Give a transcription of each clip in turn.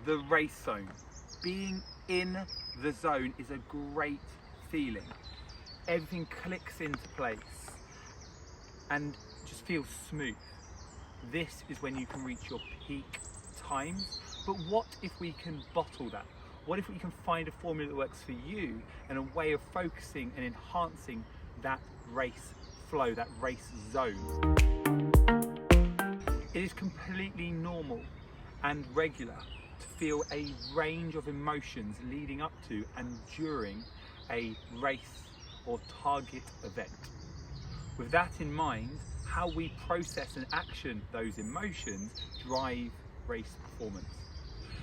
the race zone. Being in the zone is a great feeling. Everything clicks into place and just feels smooth. This is when you can reach your peak times. But what if we can bottle that? What if we can find a formula that works for you and a way of focusing and enhancing that race flow, that race zone? It is completely normal and regular to feel a range of emotions leading up to and during a race or target event. With that in mind, how we process and action those emotions drive race performance.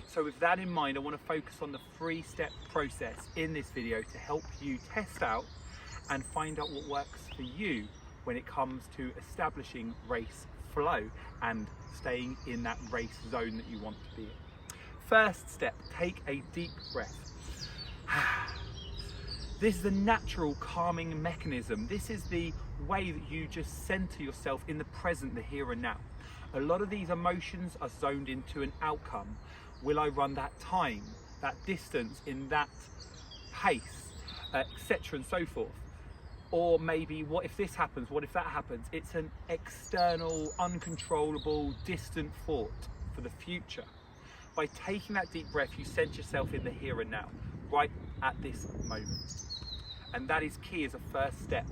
So with that in mind, I want to focus on the 3-step process in this video to help you test out and find out what works for you when it comes to establishing race flow and staying in that race zone that you want to be in. First step, take a deep breath. This is a natural calming mechanism. This is the way that you just center yourself in the present, the here and now. A lot of these emotions are zoned into an outcome. Will I run that time, that distance, in that pace, etc. and so forth? Or maybe, what if this happens? What if that happens? It's an external, uncontrollable, distant thought for the future. By taking that deep breath, you center yourself in the here and now, right at this moment. And that is key as a first step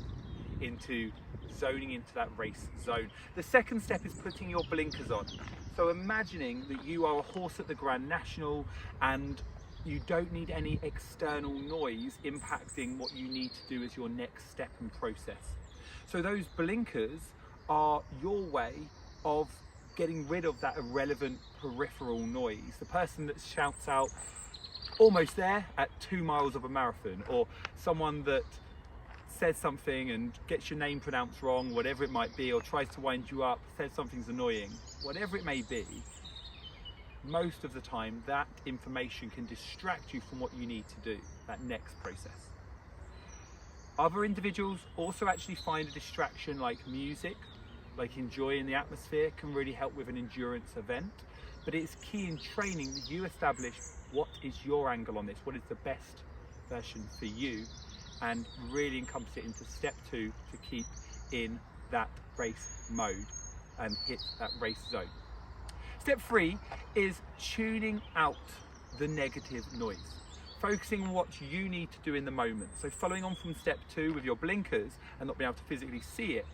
into zoning into that race zone. The second step is putting your blinkers on. So imagining that you are a horse at the Grand National and you don't need any external noise impacting what you need to do as your next step and process. So those blinkers are your way of getting rid of that irrelevant peripheral noise. The person that shouts out, "Almost there," at 2 miles of a marathon, or someone that says something and gets your name pronounced wrong, whatever it might be, or tries to wind you up, says something's annoying, whatever it may be. Most of the time that information can distract you from what you need to do, that next process. Other individuals also actually find a distraction like music, like enjoying the atmosphere, can really help with an endurance event. But it's key in training that you establish what is your angle on this, what is the best version for you, and really encompass it into step 2 to keep in that race mode and hit that race zone. Step 3 is tuning out the negative noise, focusing on what you need to do in the moment. So following on from step 2 with your blinkers and not being able to physically see it,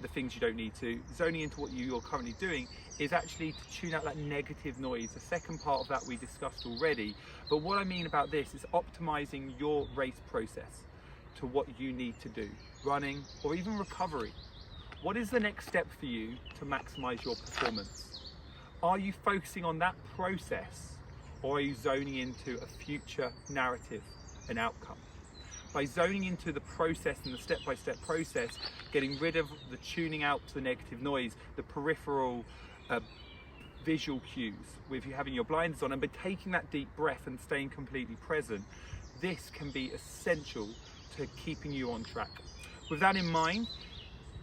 the things you don't need to, zoning into what you're currently doing is actually to tune out that negative noise. The second part of that we discussed already, but what I mean about this is optimizing your race process to what you need to do, running or even recovery. What is the next step for you to maximize your performance? Are you focusing on that process, or are you zoning into a future narrative, an outcome? By zoning into the process and the step-by-step process, getting rid of the tuning out to the negative noise, the peripheral visual cues with you having your blinders on, and by taking that deep breath and staying completely present, this can be essential to keeping you on track. With that in mind,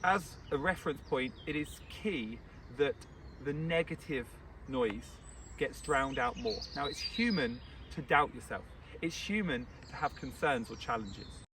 as a reference point, it is key that the negative noise gets drowned out more. Now, it's human to doubt yourself. It's human to have concerns or challenges.